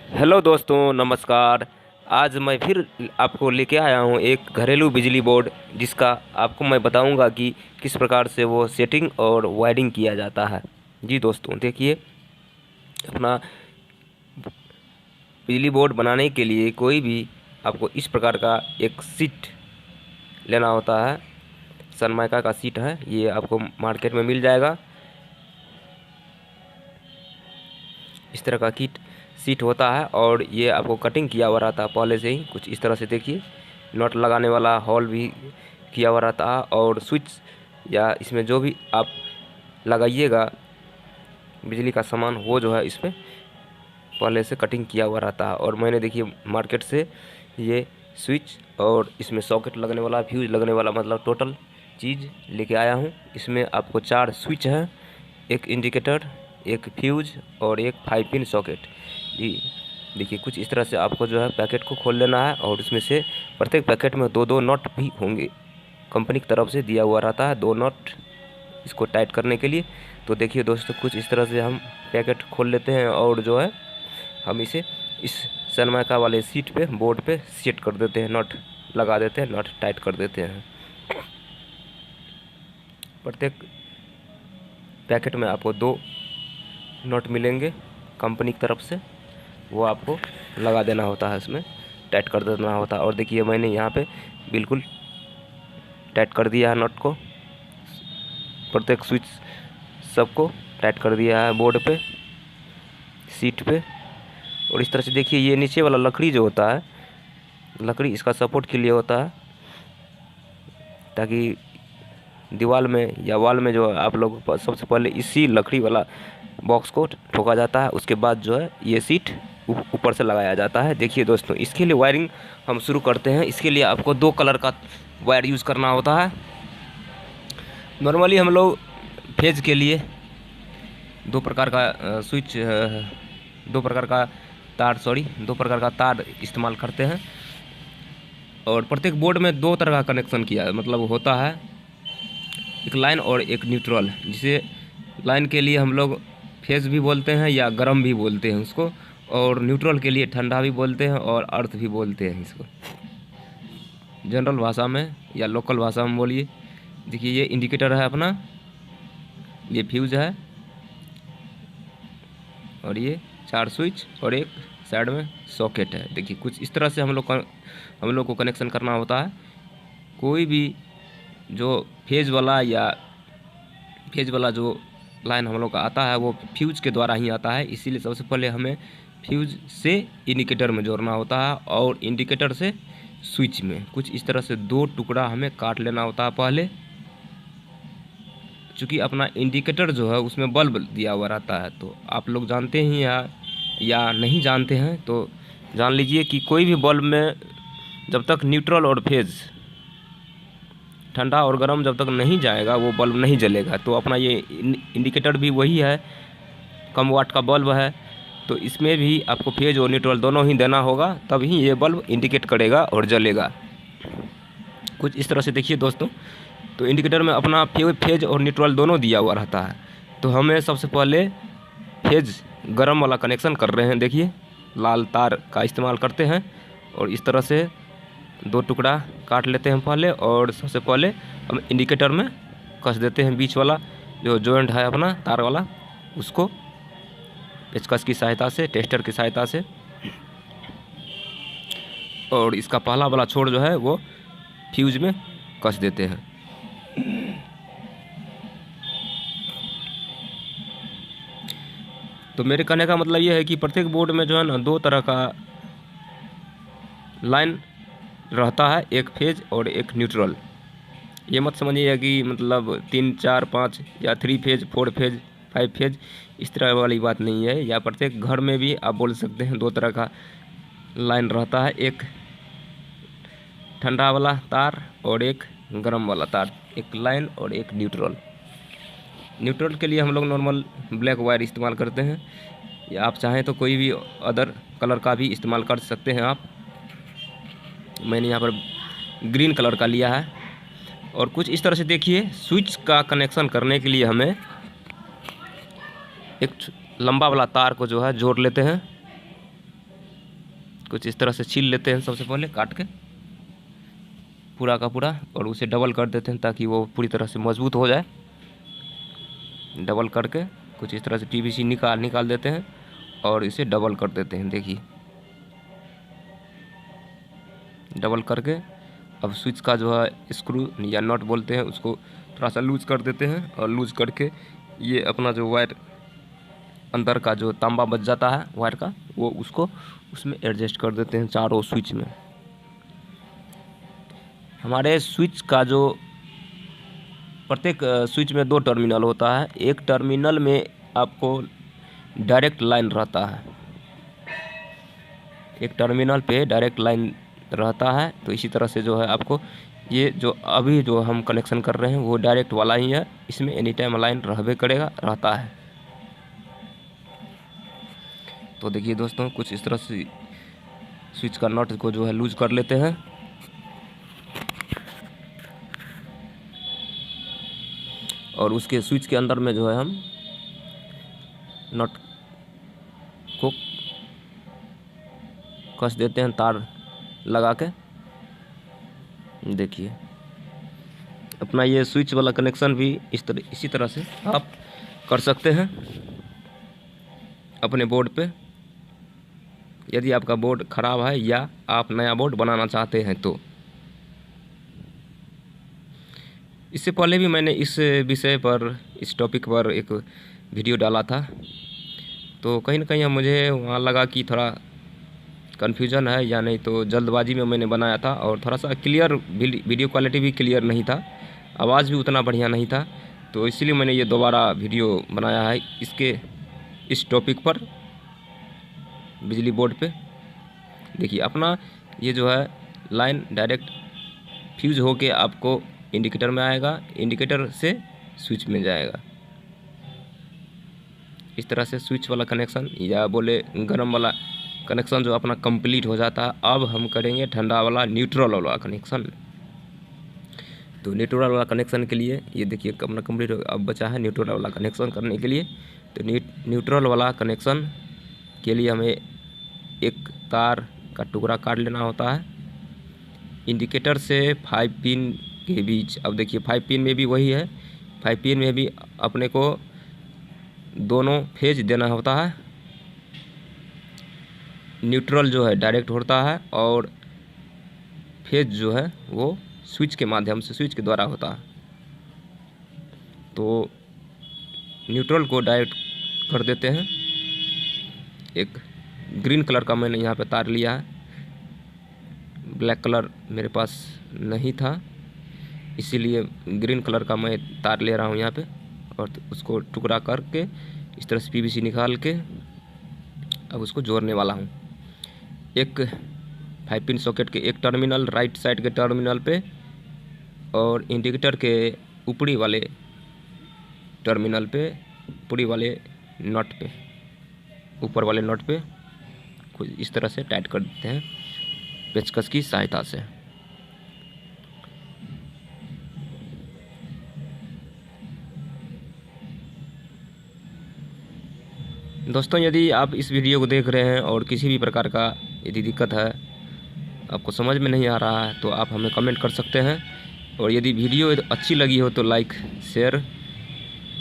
Hello दोस्तों, नमस्कार। आज मैं फिर आपको लेके आया हूँ एक घरेलू बिजली बोर्ड, जिसका आपको मैं बताऊंगा कि किस प्रकार से वो सेटिंग और वायरिंग किया जाता है। जी दोस्तों, देखिए, अपना बिजली बोर्ड बनाने के लिए कोई भी आपको इस प्रकार का एक सीट लेना होता है। सनमाइका का सीट है, ये आपको मार्केट में मिल जाएगा। इस तरह का किट सीट होता है और ये आपको कटिंग किया हुआ रहता है पहले से ही। कुछ इस तरह से देखिए, नट लगाने वाला होल भी किया हुआ रहता है और स्विच या इसमें जो भी आप लगाइएगा बिजली का सामान, वो जो है इसमें पहले से कटिंग किया हुआ रहता है। और मैंने देखिए मार्केट से ये स्विच और इसमें सॉकेट लगने वाला, फ्यूज लगने वाला, मतलब टोटल चीज़ लेके आया हूँ। इसमें आपको 4 स्विच हैं, एक इंडिकेटर, एक फ्यूज और एक 5 पिन सॉकेट। जी देखिए, कुछ इस तरह से आपको जो है पैकेट को खोल लेना है और इसमें से प्रत्येक पैकेट में 2-2 नट भी होंगे। कंपनी की तरफ से दिया हुआ रहता है 2 नट इसको टाइट करने के लिए। तो देखिए दोस्तों, कुछ इस तरह से हम पैकेट खोल लेते हैं और जो है हम इसे इस सनमाइका वाले सीट पे, बोर्ड पे सेट कर देते हैं, नट लगा देते हैं, नट टाइट कर देते हैं। प्रत्येक पैकेट में आपको 2 नट मिलेंगे कंपनी की तरफ से, वो आपको लगा देना होता है, इसमें टाइट कर देना होता है। और देखिए मैंने यहाँ पे बिल्कुल टाइट कर दिया है नट को, प्रत्येक स्विच सबको टाइट कर दिया है बोर्ड पे, सीट पे। और इस तरह से देखिए, ये नीचे वाला लकड़ी जो होता है, लकड़ी इसका सपोर्ट के लिए होता है, ताकि दीवार में या वॉल में जो आप लोग सबसे पहले इसी लकड़ी वाला बॉक्स को ठोका जाता है, उसके बाद जो है ये सीट ऊपर से लगाया जाता है। देखिए दोस्तों, इसके लिए वायरिंग हम शुरू करते हैं। इसके लिए आपको 2 कलर का वायर यूज़ करना होता है। नॉर्मली हम लोग फेज के लिए 2 प्रकार का स्विच, 2 प्रकार का तार, 2 प्रकार का तार इस्तेमाल करते हैं। और प्रत्येक बोर्ड में 2 तरह का कनेक्शन किया मतलब होता है, एक लाइन और एक न्यूट्रल। जिसे लाइन के लिए हम लोग फेज भी बोलते हैं या गर्म भी बोलते हैं उसको, और न्यूट्रल के लिए ठंडा भी बोलते हैं और अर्थ भी बोलते हैं इसको, जनरल भाषा में या लोकल भाषा में बोलिए। देखिए, ये इंडिकेटर है अपना, ये फ्यूज है और ये 4 स्विच और एक साइड में सॉकेट है। देखिए, कुछ इस तरह से हम लोग को कनेक्शन करना होता है। कोई भी जो फेज वाला जो लाइन हम लोग का आता है, वो फ्यूज के द्वारा ही आता है। इसीलिए सबसे पहले हमें फ्यूज से इंडिकेटर में जोड़ना होता है और इंडिकेटर से स्विच में। कुछ इस तरह से 2 टुकड़ा हमें काट लेना होता है पहले। चूँकि अपना इंडिकेटर जो है उसमें बल्ब दिया हुआ रहता है, तो आप लोग जानते ही या नहीं जानते हैं तो जान लीजिए कि कोई भी बल्ब में जब तक न्यूट्रल और फेज, ठंडा और गर्म जब तक नहीं जाएगा, वो बल्ब नहीं जलेगा। तो अपना ये इंडिकेटर भी वही है, कम वाट का बल्ब है, तो इसमें भी आपको फेज और न्यूट्रल दोनों ही देना होगा, तभी ये बल्ब इंडिकेट करेगा और जलेगा। कुछ इस तरह से देखिए दोस्तों, तो इंडिकेटर में अपना फेज और न्यूट्रल दोनों दिया हुआ रहता है। तो हमें सबसे पहले फेज गर्म वाला कनेक्शन कर रहे हैं। देखिए, लाल तार का इस्तेमाल करते हैं और इस तरह से 2 टुकड़ा काट लेते हैं पहले, और सबसे पहले हम इंडिकेटर में कस देते हैं बीच वाला जो जॉइंट है अपना तार वाला, उसको पेचकस की सहायता से, टेस्टर की सहायता से। और इसका पहला वाला छोर जो है वो फ्यूज में कस देते हैं। तो मेरे कहने का मतलब ये है कि प्रत्येक बोर्ड में जो है ना 2 तरह का लाइन रहता है, एक फेज और एक न्यूट्रल। ये मत समझिए कि मतलब 3, 4, 5 या 3 फेज, 4 फेज, 5 फेज, इस तरह वाली बात नहीं है। या प्रत्येक घर में भी आप बोल सकते हैं 2 तरह का लाइन रहता है, एक ठंडा वाला तार और एक गर्म वाला तार, एक लाइन और एक न्यूट्रल। न्यूट्रल के लिए हम लोग नॉर्मल ब्लैक वायर इस्तेमाल करते हैं, या आप चाहें तो कोई भी अदर कलर का भी इस्तेमाल कर सकते हैं आप। मैंने यहाँ पर ग्रीन कलर का लिया है। और कुछ इस तरह से देखिए, स्विच का कनेक्शन करने के लिए हमें एक लंबा वाला तार को जो है जोड़ लेते हैं कुछ इस तरह से छील लेते हैं सबसे पहले काट के पूरा का पूरा, और उसे डबल कर देते हैं ताकि वो पूरी तरह से मजबूत हो जाए। डबल करके कुछ इस तरह से पीवीसी निकाल देते हैं और इसे डबल कर देते हैं। देखिए डबल करके अब स्विच का जो है स्क्रू या नट बोलते हैं उसको थोड़ा सा लूज कर देते हैं, और लूज करके ये अपना जो वायर अंदर का जो तांबा बच जाता है वायर का, वो उसको उसमें एडजस्ट कर देते हैं चारों स्विच में। हमारे स्विच का जो प्रत्येक स्विच में 2 टर्मिनल होता है। एक टर्मिनल में आपको डायरेक्ट लाइन रहता है, एक टर्मिनल पे डायरेक्ट लाइन रहता है। तो इसी तरह से जो है आपको ये जो अभी जो हम कनेक्शन कर रहे हैं वो डायरेक्ट वाला ही है, इसमें एनी टाइम लाइन रहबे करेगा रहता है। तो देखिए दोस्तों कुछ इस तरह से स्विच का नट को जो है लूज कर लेते हैं, और उसके स्विच के अंदर में जो है हम नट को कस देते हैं तार लगा के। देखिए अपना ये स्विच वाला कनेक्शन भी इसी तरह से आप कर सकते हैं अपने बोर्ड पे, यदि आपका बोर्ड ख़राब है या आप नया बोर्ड बनाना चाहते हैं तो। इससे पहले भी मैंने इस विषय पर, इस टॉपिक पर एक वीडियो डाला था, तो कहीं ना कहीं मुझे वहाँ लगा कि थोड़ा कन्फ्यूजन है या नहीं, तो जल्दबाजी में मैंने बनाया था और थोड़ा सा क्लियर वीडियो क्वालिटी भी क्लियर नहीं था, आवाज़ भी उतना बढ़िया नहीं था, तो इसीलिए मैंने ये दोबारा वीडियो बनाया है इस टॉपिक पर, बिजली बोर्ड पे। देखिए अपना ये जो है लाइन डायरेक्ट फ्यूज होके आपको इंडिकेटर में आएगा, इंडिकेटर से स्विच में जाएगा। इस तरह से स्विच वाला कनेक्शन या बोले गर्म वाला कनेक्शन जो अपना कंप्लीट हो जाता है। अब हम करेंगे ठंडा वाला न्यूट्रल वाला कनेक्शन। तो न्यूट्रल वाला कनेक्शन के लिए ये देखिए अपना कंप्लीट अब बचा है न्यूट्रल वाला कनेक्शन करने के लिए। तो न्यूट्रल वाला कनेक्शन के लिए हमें एक तार का टुकड़ा काट लेना होता है इंडिकेटर से 5 पिन के बीच। अब देखिए 5 पिन में भी वही है, 5 पिन में भी अपने को दोनों फेज देना होता है। न्यूट्रल जो है डायरेक्ट होता है और फेज जो है वो स्विच के माध्यम से, स्विच के द्वारा होता है। तो न्यूट्रल को डायरेक्ट कर देते हैं। एक ग्रीन कलर का मैंने यहाँ पे तार लिया है, ब्लैक कलर मेरे पास नहीं था, इसीलिए ग्रीन कलर का मैं तार ले रहा हूँ यहाँ पे, और उसको टुकड़ा करके इस तरह से पीवीसी निकाल के अब उसको जोड़ने वाला हूँ। एक 5 पिन सॉकेट के एक टर्मिनल राइट साइड के टर्मिनल पे, और इंडिकेटर के ऊपरी वाले टर्मिनल पे, ऊपरी वाले नट पे, ऊपर वाले नट पे कुछ इस तरह से टाइट कर देते हैं पेचकस की सहायता से। दोस्तों यदि आप इस वीडियो को देख रहे हैं और किसी भी प्रकार का यदि दिक्कत है, आपको समझ में नहीं आ रहा है, तो आप हमें कमेंट कर सकते हैं। और यदि वीडियो अच्छी लगी हो तो लाइक शेयर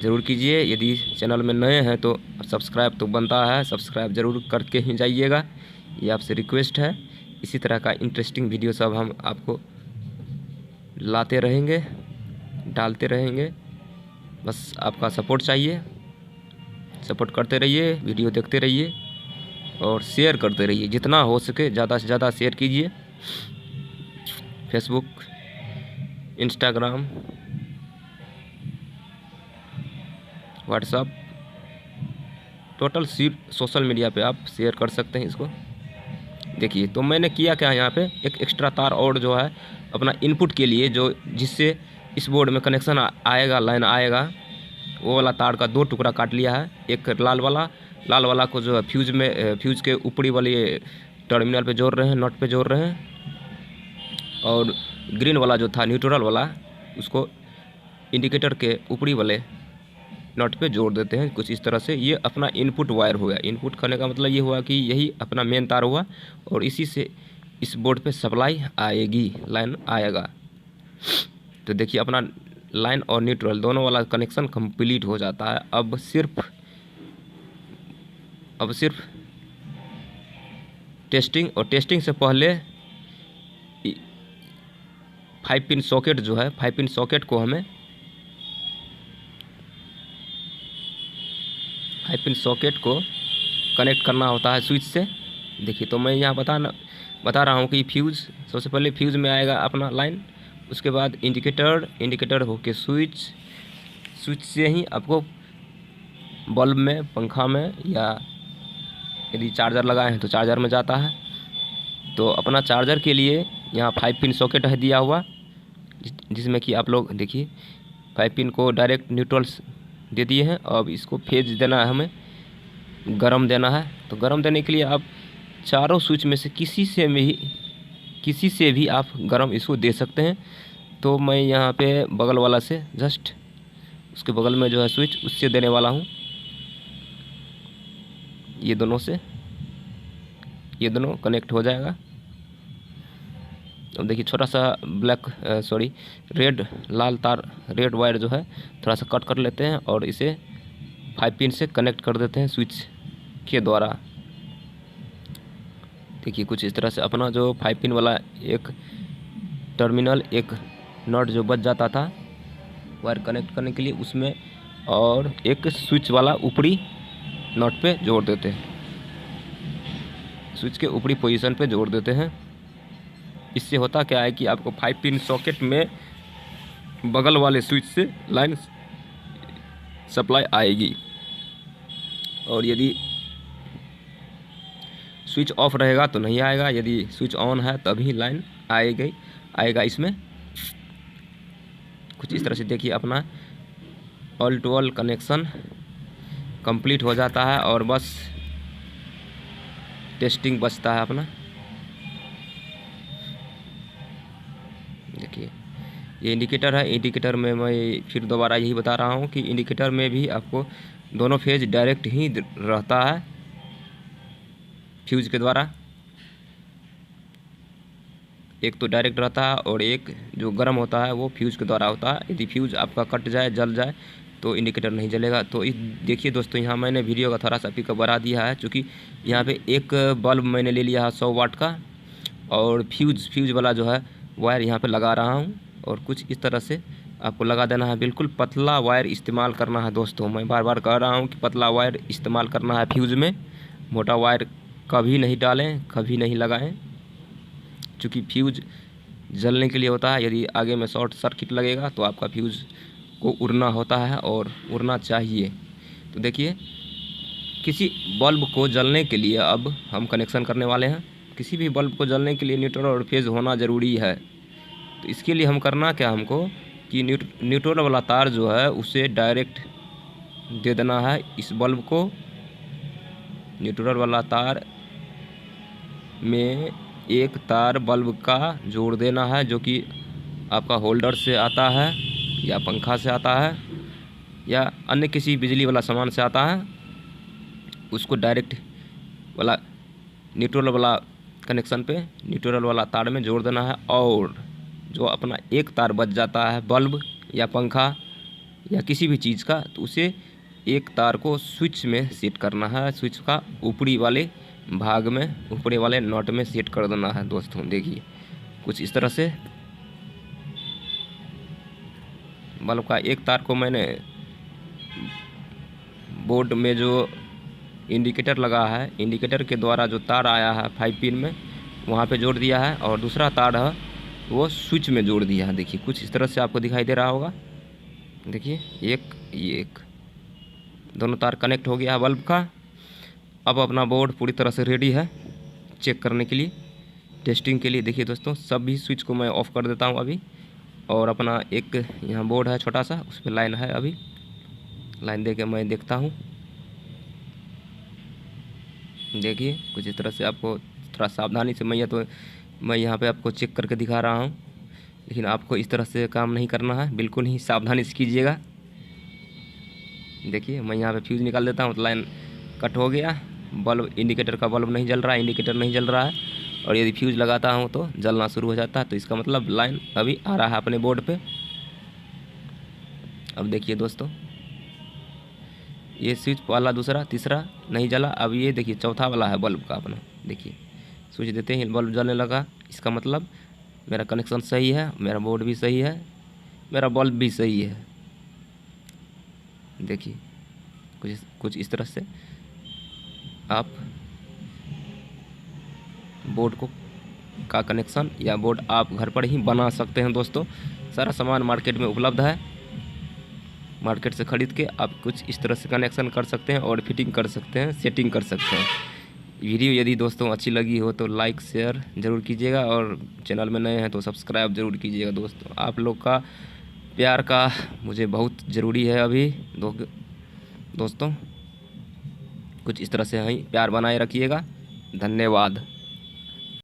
ज़रूर कीजिए। यदि चैनल में नए हैं तो सब्सक्राइब तो बनता है, सब्सक्राइब ज़रूर करके ही जाइएगा, ये आपसे रिक्वेस्ट है। इसी तरह का इंटरेस्टिंग वीडियो सब हम आपको लाते रहेंगे, डालते रहेंगे। बस आपका सपोर्ट चाहिए, सपोर्ट करते रहिए, वीडियो देखते रहिए और शेयर करते रहिए, जितना हो सके ज़्यादा से ज़्यादा शेयर कीजिए। Facebook, Instagram, WhatsApp, total social media पे आप शेयर कर सकते हैं इसको। देखिए तो मैंने किया क्या, यहाँ पे एक एक्स्ट्रा तार और जो है अपना इनपुट के लिए, जो जिससे इस बोर्ड में कनेक्शन आएगा, लाइन आएगा, वो वाला तार का 2 टुकड़ा काट लिया है। एक लाल वाला को जो है फ्यूज के ऊपरी वाले टर्मिनल पे जोड़ रहे हैं, नट पे जोड़ रहे हैं, और ग्रीन वाला जो था न्यूट्रल वाला, उसको इंडिकेटर के ऊपरी वाले नट पे जोड़ देते हैं कुछ इस तरह से। ये अपना इनपुट वायर हो गया। इनपुट करने का मतलब ये हुआ कि यही अपना मेन तार हुआ और इसी से इस बोर्ड पे सप्लाई आएगी, लाइन आएगा। तो देखिए अपना लाइन और न्यूट्रल दोनों वाला कनेक्शन कंप्लीट हो जाता है। अब सिर्फ टेस्टिंग, और टेस्टिंग से पहले 5 पिन सॉकेट जो है, 5 पिन सॉकेट को हमें 5 पिन सॉकेट को कनेक्ट करना होता है स्विच से। देखिए तो मैं यहाँ बता रहा हूँ कि फ्यूज़, सबसे पहले फ्यूज़ में आएगा अपना लाइन, उसके बाद इंडिकेटर होके स्विच से ही आपको बल्ब में, पंखा में, या यदि चार्जर लगाए हैं तो चार्जर में जाता है। तो अपना चार्जर के लिए यहाँ 5 पिन सॉकेट है दिया हुआ, जिसमें कि आप लोग देखिए 5 पिन को डायरेक्ट न्यूट्रल्स दे दिए हैं। अब इसको फेज देना है, हमें गरम देना है। तो गरम देने के लिए आप चारों स्विच में से किसी से भी आप गरम इसको दे सकते हैं। तो मैं यहाँ पे बगल वाला से, जस्ट उसके बगल में जो है स्विच, उससे देने वाला हूँ। ये दोनों से, ये दोनों कनेक्ट हो जाएगा। अब देखिए छोटा सा लाल तार, रेड वायर जो है थोड़ा सा कट कर लेते हैं और इसे 5 पिन से कनेक्ट कर देते हैं स्विच के द्वारा। देखिए कुछ इस तरह से अपना जो 5 पिन वाला एक टर्मिनल, एक नट जो बच जाता था वायर कनेक्ट करने के लिए, उसमें और एक स्विच वाला ऊपरी नट पे जोड़ देते हैं, स्विच के ऊपरी पोजीशन पे जोड़ देते हैं। इससे होता क्या है कि आपको 5 पिन सॉकेट में बगल वाले स्विच से लाइन सप्लाई आएगी, और यदि स्विच ऑफ रहेगा तो नहीं आएगा, यदि स्विच ऑन है तभी लाइन आएगा इसमें। कुछ इस तरह से देखिए अपना all to all connection complete हो जाता है और बस टेस्टिंग बचता है अपना। देखिए ये इंडिकेटर है, इंडिकेटर में मैं फिर दोबारा यही बता रहा हूँ कि इंडिकेटर में भी आपको दोनों फेज डायरेक्ट ही रहता है फ्यूज के द्वारा। एक तो डायरेक्ट रहता है और एक जो गर्म होता है वो फ्यूज के द्वारा होता है। यदि फ्यूज आपका कट जाए, जल जाए, तो इंडिकेटर नहीं जलेगा। तो देखिए दोस्तों, यहाँ मैंने वीडियो का थोड़ा सा पिकअप बढ़ा दिया है, क्योंकि यहाँ पे एक बल्ब मैंने ले लिया है 100 वाट का, और फ्यूज वाला जो है वायर यहाँ पे लगा रहा हूँ। और कुछ इस तरह से आपको लगा देना है। बिल्कुल पतला वायर इस्तेमाल करना है दोस्तों, मैं बार बार कह रहा हूँ कि पतला वायर इस्तेमाल करना है फ्यूज़ में। मोटा वायर कभी नहीं डालें, कभी नहीं लगाएं, क्योंकि फ्यूज जलने के लिए होता है। यदि आगे में शॉर्ट सर्किट लगेगा तो आपका फ्यूज़ को उड़ना होता है और उड़ना चाहिए। तो देखिए किसी बल्ब को जलने के लिए अब हम कनेक्शन करने वाले हैं। किसी भी बल्ब को जलने के लिए न्यूट्रल और फेज होना ज़रूरी है। तो इसके लिए हम करना क्या, हमको कि न्यूट्रल वाला तार जो है उसे डायरेक्ट दे देना है इस बल्ब को। न्यूट्रल वाला तार में एक तार बल्ब का जोड़ देना है, जो कि आपका होल्डर से आता है या पंखा से आता है या अन्य किसी बिजली वाला सामान से आता है। उसको डायरेक्ट वाला न्यूट्रल वाला कनेक्शन पे न्यूट्रल वाला तार में जोड़ देना है। और जो अपना एक तार बच जाता है बल्ब या पंखा या किसी भी चीज़ का, तो उसे एक तार को स्विच में सेट करना है। स्विच का ऊपरी वाले भाग में, ऊपरी वाले नट में सेट कर देना है दोस्तों। देखिए कुछ इस तरह से बल्ब का एक तार को मैंने बोर्ड में जो इंडिकेटर लगा है, इंडिकेटर के द्वारा जो तार आया है 5 पिन में, वहाँ पे जोड़ दिया है, और दूसरा तार है वो स्विच में जोड़ दिया है। देखिए कुछ इस तरह से आपको दिखाई दे रहा होगा। देखिए एक दोनों तार कनेक्ट हो गया है बल्ब का। अब अपना बोर्ड पूरी तरह से रेडी है चेक करने के लिए, टेस्टिंग के लिए। देखिए दोस्तों, सभी स्विच को मैं ऑफ़ कर देता हूँ अभी, और अपना एक यहाँ बोर्ड है छोटा सा, उस पर लाइन है, अभी लाइन दे के मैं देखता हूँ। देखिए कुछ इस तरह से आपको थोड़ा सावधानी से, मैं यहाँ पे आपको चेक करके दिखा रहा हूँ, लेकिन आपको इस तरह से काम नहीं करना है, बिल्कुल ही सावधानी से कीजिएगा। देखिए मैं यहाँ पे फ्यूज़ निकाल देता हूँ तो लाइन कट हो गया। बल्ब, इंडिकेटर का बल्ब नहीं जल रहा है, इंडिकेटर नहीं जल रहा है। और यदि फ्यूज़ लगाता हूँ तो जलना शुरू हो जाता है, तो इसका मतलब लाइन अभी आ रहा है अपने बोर्ड पे। अब देखिए दोस्तों, ये स्विच वाला दूसरा तीसरा नहीं जला। अब ये देखिए चौथा वाला है बल्ब का अपना। देखिए स्विच देते ही बल्ब जलने लगा, इसका मतलब मेरा कनेक्शन सही है, मेरा बोर्ड भी सही है, मेरा बल्ब भी सही है। देखिए कुछ इस तरह से आप बोर्ड का कनेक्शन या बोर्ड आप घर पर ही बना सकते हैं दोस्तों। सारा सामान मार्केट में उपलब्ध है, मार्केट से ख़रीद के आप कुछ इस तरह से कनेक्शन कर सकते हैं और फिटिंग कर सकते हैं, सेटिंग कर सकते हैं। वीडियो यदि दोस्तों अच्छी लगी हो तो लाइक शेयर ज़रूर कीजिएगा, और चैनल में नए हैं तो सब्सक्राइब ज़रूर कीजिएगा दोस्तों। आप लोग का प्यार का मुझे बहुत ज़रूरी है अभी दोस्तों। कुछ इस तरह से ही प्यार बनाए रखिएगा। धन्यवाद।